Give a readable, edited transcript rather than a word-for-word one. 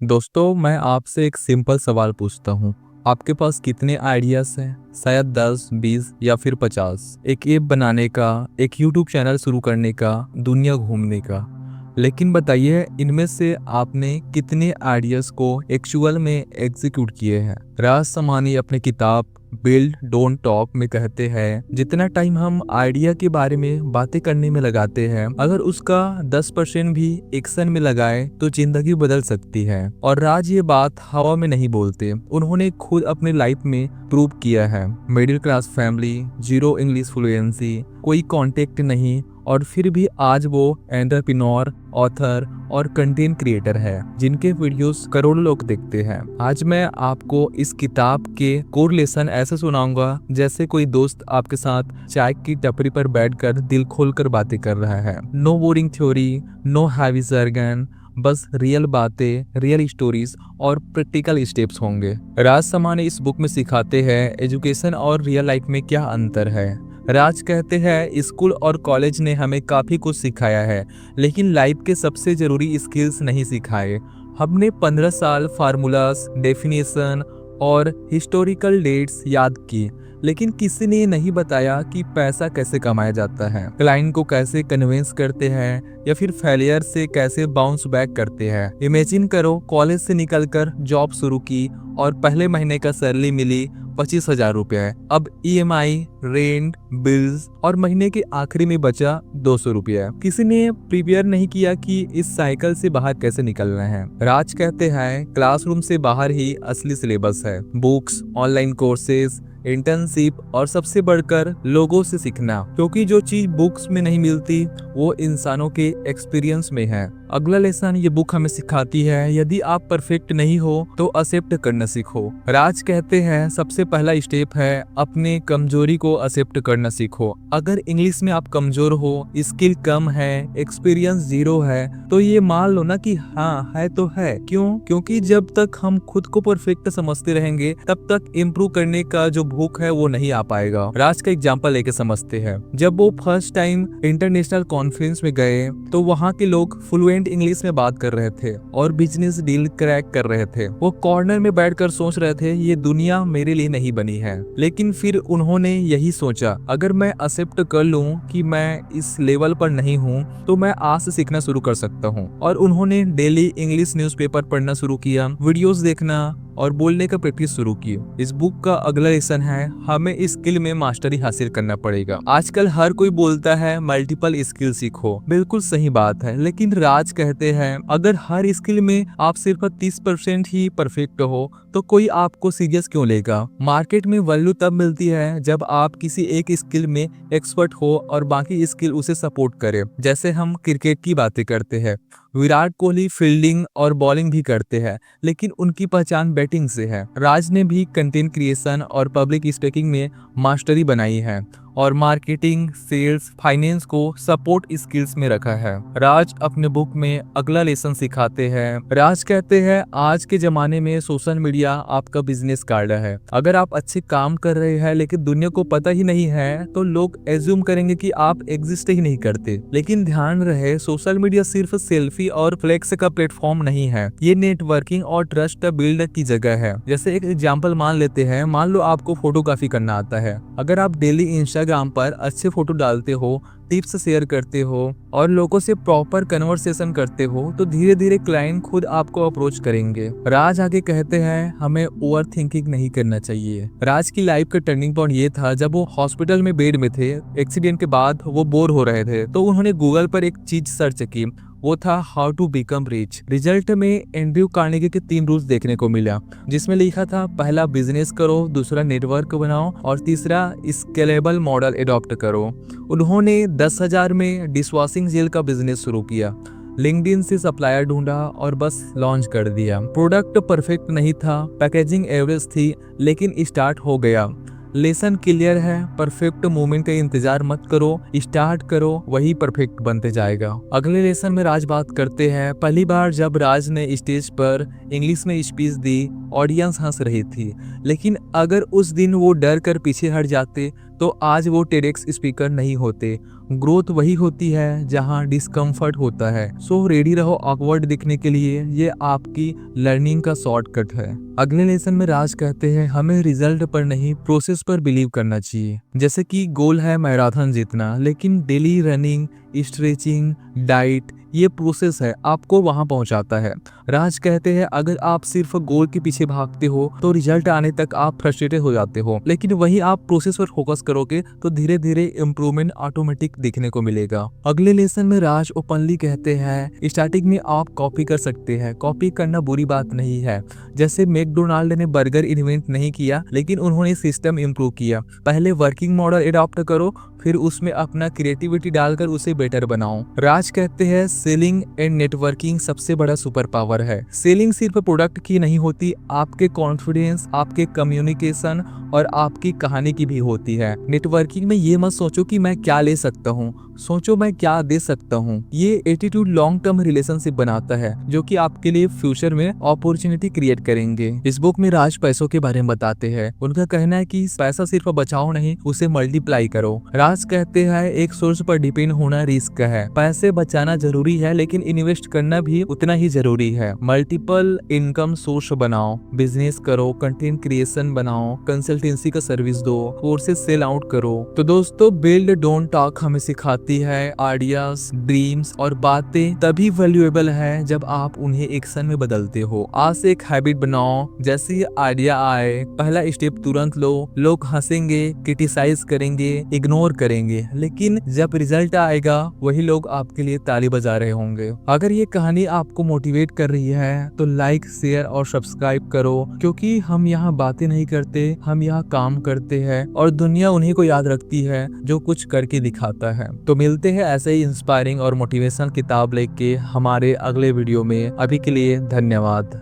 दोस्तों, मैं आपसे एक सिंपल सवाल पूछता हूँ। आपके पास कितने आइडियाज हैं? शायद 10, 20 या फिर 50। एक ऐप बनाने का, एक यूट्यूब चैनल शुरू करने का, दुनिया घूमने का। लेकिन बताइए, इनमें से आपने कितने आइडियाज को एक्चुअल में एग्जीक्यूट किए हैं? राज समानी अपने किताब बिल्ड डोंट टॉक में कहते हैं, जितना टाइम हम आइडिया के बारे में बातें करने में लगाते हैं, अगर उसका 10% भी एक्शन में लगाए तो जिंदगी बदल सकती है। और राज ये बात हवा में नहीं बोलते, उन्होंने खुद अपने लाइफ में प्रूव किया है। Middle class family, zero English fluency, कोई कांटेक्ट नहीं, और फिर भी आज वो एंटरप्रेन्योर, ऑथर और कंटेंट क्रिएटर है, जिनके वीडियोस करोड़ों लोग देखते हैं। आज मैं आपको इस किताब के कोर लेसन ऐसे सुनाऊंगा जैसे कोई दोस्त आपके साथ चाय की टपरी पर बैठकर दिल खोलकर बातें कर रहा है। No boring theory, no heavy jargon, बस रियल बातें, रियल स्टोरीज और प्रैक्टिकल स्टेप्स होंगे। राज समानी इस बुक में सिखाते हैं एजुकेशन और रियल लाइफ में क्या अंतर है। राज कहते हैं, स्कूल और कॉलेज ने हमें काफ़ी कुछ सिखाया है, लेकिन लाइफ के सबसे ज़रूरी स्किल्स नहीं सिखाए। हमने 15 साल फार्मूलास, डेफिनेशन और हिस्टोरिकल डेट्स याद की, लेकिन किसी ने नहीं बताया कि पैसा कैसे कमाया जाता है, क्लाइंट को कैसे कन्विंस करते हैं, या फिर फेलियर से कैसे बाउंस बैक करते हैं। इमेजिन करो, कॉलेज से निकलकर जॉब शुरू की और पहले महीने का सैलरी मिली 25,000 रुपये। अब EMI, रेंट, बिल्स और महीने के आखिरी में बचा 200 रुपये। किसी ने प्रिपेयर नहीं किया कि इस साइकिल से बाहर कैसे निकलना है। राज कहते हैं, क्लासरूम से बाहर ही असली सिलेबस है। बुक्स, ऑनलाइन कोर्सेज, इंटर्नशिप और सबसे बढ़कर लोगों से सीखना, क्योंकि जो चीज बुक्स में नहीं मिलती वो इंसानों के एक्सपीरियंस में है। अगला लेसन ये बुक हमें सिखाती है, यदि आप परफेक्ट नहीं हो तो एक्सेप्ट करना सीखो। राज कहते हैं, सबसे पहला स्टेप है अपने कमजोरी को एक्सेप्ट करना सीखो। अगर इंग्लिश में आप कमजोर हो, स्किल कम है, एक्सपीरियंस जीरो है, तो ये मान लो ना कि हाँ है तो है। क्यों? क्योंकि जब तक हम खुद को परफेक्ट समझते रहेंगे तब तक इम्प्रूव करने का जो भूख है वो नहीं आ पाएगा। राज का एग्जाम्पल लेके समझते हैं। जब वो फर्स्ट टाइम इंटरनेशनल कॉन्फ्रेंस में गए तो वहाँ के लोग फ्लुएंट इंग्लिश में बात कर रहे थे और बिजनेस डील क्रैक कर रहे थे। वो कॉर्नर में बैठकर सोच रहे थे, ये दुनिया मेरे लिए नहीं बनी है। लेकिन फिर उन्होंने यही सोचा, अगर मैं एक्सेप्ट कर लूं कि मैं इस लेवल पर नहीं हूं तो मैं आज से सीखना शुरू कर सकता हूं। और उन्होंने डेली इंग्लिश न्यूज़पेपर पढ़ना शुरू किया, वीडियोस देखना और बोलने का प्रैक्टिस शुरू की। इस बुक का अगला लेसन है, हमें इस स्किल में मास्टरी हासिल करना पड़ेगा। आजकल हर कोई बोलता है मल्टीपल स्किल सीखो, बिल्कुल सही बात है, लेकिन राज कहते हैं, अगर हर स्किल में आप सिर्फ 30% ही परफेक्ट हो तो कोई आपको सीरियस क्यों लेगा। मार्केट में वैल्यू तब मिलती है जब आप किसी एक स्किल में एक्सपर्ट हो और बाकी स्किल उसे सपोर्ट करे। जैसे हम क्रिकेट की बातें करते हैं, विराट कोहली फील्डिंग और बॉलिंग भी करते हैं, लेकिन उनकी पहचान बैटिंग से है। राज ने भी कंटेंट क्रिएशन और पब्लिक स्पीकिंग में मास्टरी बनाई है और मार्केटिंग, सेल्स, फाइनेंस को सपोर्ट स्किल्स में रखा है। राज अपने बुक में अगला लेसन सिखाते हैं। राज कहते हैं, आज के जमाने में सोशल मीडिया आपका बिजनेस कार्ड है। अगर आप अच्छे काम कर रहे हैं लेकिन दुनिया को पता ही नहीं है तो लोग एज्यूम करेंगे कि आप एग्जिस्ट ही नहीं करते। लेकिन ध्यान रहे, सोशल मीडिया सिर्फ सेल्फी और फ्लेक्स का प्लेटफॉर्म नहीं है, ये नेटवर्किंग और ट्रस्ट बिल्ड की जगह है। जैसे एक एग्जाम्पल मान लेते हैं, मान लो आपको फोटोग्राफी करना आता है। अगर आप डेली इंस्टाग्राम पर अच्छे फोटो डालते हो, टिप्स शेयर करते हो और लोगों से प्रॉपर कन्वर्सेशन करते हो तो धीरे धीरे क्लाइंट खुद आपको अप्रोच करेंगे। राज आगे कहते हैं, हमें ओवर थिंकिंग नहीं करना चाहिए। राज की लाइफ का टर्निंग पॉइंट ये था जब वो हॉस्पिटल में बेड में थे। एक्सीडेंट के बाद वो बोर हो रहे थे तो उन्होंने गूगल पर एक चीज सर्च की, वो था how to become rich. Result में एंड्रयू कार्नेगी के 3 रूल्स देखने को मिला, जिसमें लिखा था, पहला बिजनेस करो, दूसरा नेटवर्क बनाओ और तीसरा स्केलेबल मॉडल एडॉप्ट करो। उन्होंने 10,000 में डिशवॉशिंग जेल का बिजनेस शुरू किया, लिंक्डइन से सप्लायर ढूंढा और बस लॉन्च कर दिया। प्रोडक्ट परफेक्ट नहीं था, पैकेजिंग एवरेज थी, लेकिन स्टार्ट हो गया। लेसन क्लियर है, परफेक्ट मोमेंट का इंतजार मत करो, स्टार्ट करो, वही परफेक्ट बनते जाएगा। अगले लेसन में राज बात करते हैं, पहली बार जब राज ने स्टेज पर इंग्लिश में स्पीच दी, ऑडियंस हंस रही थी, लेकिन अगर उस दिन वो डर कर पीछे हट जाते तो आज वो टेडेक्स स्पीकर नहीं होते। ग्रोथ वही होती है जहां डिस्कम्फर्ट होता है। सो रेडी रहो ऑकवर्ड दिखने के लिए, ये आपकी लर्निंग का शॉर्टकट है। अगले लेसन में राज कहते हैं हमें रिजल्ट पर नहीं प्रोसेस पर बिलीव करना चाहिए। जैसे कि गोल है मैराथन जीतना, लेकिन डेली रनिंग, स्ट्रेचिंग, डाइट, ये प्रोसेस है आपको वहां पहुंचाता है। राज कहते हैं अगर आप सिर्फ गोल के पीछे भागते हो तो रिजल्ट आने तक आप फ्रस्ट्रेटेड हो जाते हो, लेकिन वही आप प्रोसेस पर फोकस करोगे तो धीरे धीरे इम्प्रूवमेंट ऑटोमेटिक देखने को मिलेगा। अगले लेसन में राज ओपनली कहते हैं स्टार्टिंग में आप कॉपी कर सकते हैं, कॉपी करना बुरी बात नहीं है। जैसे मैकडोनाल्ड ने बर्गर इन्वेंट नहीं किया, लेकिन उन्होंने सिस्टम इम्प्रूव किया। पहले वर्किंग मॉडल एडॉप्ट करो, फिर उसमें अपना क्रिएटिविटी डालकर उसे बेटर बनाओ। राज कहते हैं सेलिंग एंड नेटवर्किंग सबसे बड़ा सुपर पावर है। सेलिंग सिर्फ प्रोडक्ट की नहीं होती, आपके कॉन्फिडेंस, आपके कम्युनिकेशन और आपकी कहानी की भी होती है। नेटवर्किंग में ये मत सोचो कि मैं क्या ले सकता हूँ, सोचो मैं क्या दे सकता हूँ। ये एटीट्यूड लॉन्ग टर्म रिलेशनशिप बनाता है, जो कि आपके लिए फ्यूचर में अपॉर्चुनिटी क्रिएट करेंगे। इस बुक में राज पैसों के बारे में बताते हैं। उनका कहना है कि पैसा सिर्फ बचाओ नहीं, उसे मल्टीप्लाई करो। राज कहते हैं एक सोर्स पर डिपेंड होना रिस्क है। पैसे बचाना जरूरी है, लेकिन इन्वेस्ट करना भी उतना ही जरूरी है। मल्टीपल इनकम सोर्स बनाओ, बिजनेस करो, कंटेंट क्रिएशन बनाओ, कंसल्टेंसी का सर्विस दो, कोर्सेज सेल आउट करो। तो दोस्तों, बिल्ड डोंट टॉक हमें सिखाती है आइडियाज, ड्रीम्स और बातें तभी वैल्यूएबल है जब आप उन्हें एक्शन में बदलते हो। आज से एक हैबिट बनाओ, जैसे ही आइडिया आए पहला स्टेप तुरंत लो। लोग हंसेंगे, क्रिटिसाइज करेंगे, इग्नोर करेंगे, लेकिन जब रिजल्ट आएगा वही लोग आपके लिए ताली बजा रहे होंगे। अगर ये कहानी आपको मोटिवेट कर रही है तो लाइक, शेयर और सब्सक्राइब करो, क्योंकि हम यहाँ बातें नहीं करते, हम यहाँ काम करते हैं और दुनिया उन्हीं को याद रखती है जो कुछ करके दिखाता है। तो मिलते हैं ऐसे ही इंस्पायरिंग और मोटिवेशनल किताब लेके हमारे अगले वीडियो में। अभी के लिए धन्यवाद।